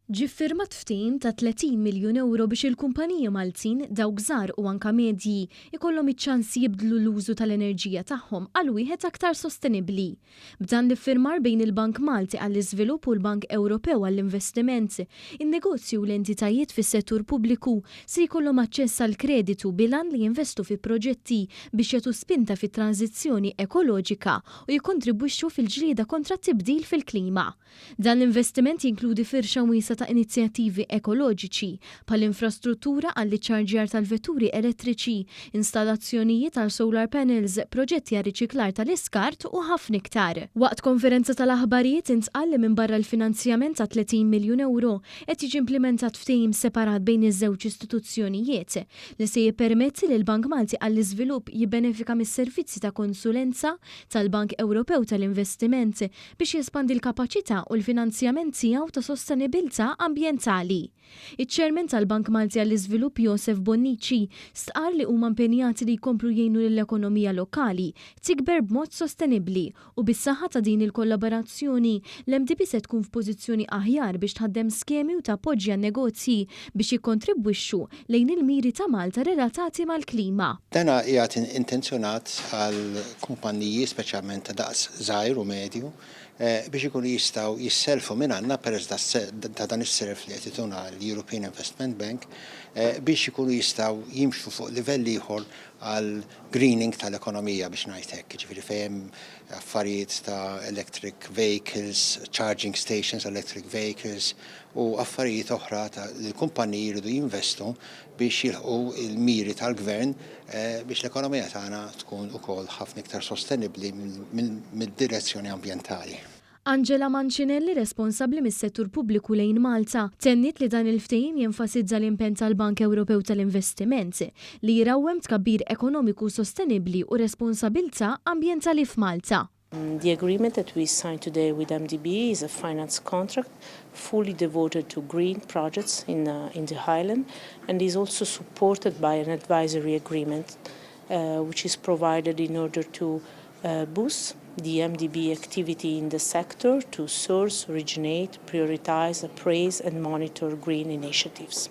Ġie ffirmat ftehim ta' 30 miljun euro biex il-kumpaniji Maltin dawk żgħar u anke medji ikollhom iċ-ċans jibdlu l-użu tal-enerġija tagħhom għal wieħed aktar sostenibbli. B'dan l-iffirmar bejn il-Bank Malti għall-Iżvilupp u l-Bank Ewropew għall-Investiment, in-negozju u l-entitajiet fis-settur pubbliku se jkollhom aċċess għal kreditu bilan li jinvestu fi proġetti biex jagħtu spinta fit-tranzizzjoni ekoloġika u jikkontribwixxu fil-ġlieda kontra t-tibdil fil-klima. Dan l-investiment jinkludi firxa wiesa ta' inizjattivi ekoloġiċi bħall-infrastruttura għall-iċċarġjar tal-vetturi elettriċi, installazzjonijiet tal-solar panels, proġetti għal riċiklar tal-iskart u ħafna iktar. Waqt konferenza tal-aħbarijiet intqal li minn barra l-finanzjament ta' 30 miljun euro qed jiġi implementat ftehim separat bejn iż-żewġ istituzzjonijiet li se jippermetti lil Bank Malti għall-Iżvilupp jibbenefika mis-servizzi ta' konsulenza tal-Bank Ewropew tal-Investiment biex jespandi l-kapaċità u l-finanzjament tiegħu ta' sostenibilità ambjentali. Iċ-Chairman tal-Bank Malti għall-Iżvilupp Joseph Bonnici stqar li huma impenjati li jkomplu jgħinu lill-ekonomija lokali tikber b'mod sostenibbli u bis-saħħa ta' din il-kollaborazzjoni l-MDB se tkun f'pożizzjoni aħjar biex tħaddem skemi u tappoġġja negozji biex jikkontribwixxu lejn il-miri ta' Malta relatati mal-klima. Dana qiegħed intenzjonat għal kumpanniji speċjalment ta' daqs żgħir u medju biex ikunu jistgħu jisselfu minn għandna peress ta' dan is-self li qed ituna l-European Investment Bank biex ikunu jistgħu jimxu fuq livell ieħor għal greening tal-ekonomija biex ngħid hekk, jiġifieri fejn affarijiet ta' electric vehicles, charging stations, electric vehicles u affarijiet oħra ta' li l-kumpanniji jridu jinvestu biex jilħqu il-miri tal-gvern biex l-ekonomija tagħna tkun ukoll ħafna iktar sostenibbli mid-direzzjoni ambjentali. Angela Mancinelli, responsabbli mis-settur pubbliku lejn Malta, tennit li dan il-ftehim jenfasizza l-impenn tal-Bank Ewropew tal-Investiment li jrawwem tkabbir ekonomiku sostenibbli u responsabilità ambjentali f'Malta. The agreement that we signed today with MDB is a finance contract fully devoted to green projects in the Highland and is also supported by an advisory agreement which is provided in order to boost the MDB activity in the sector to source, originate, prioritize, appraise and monitor green initiatives.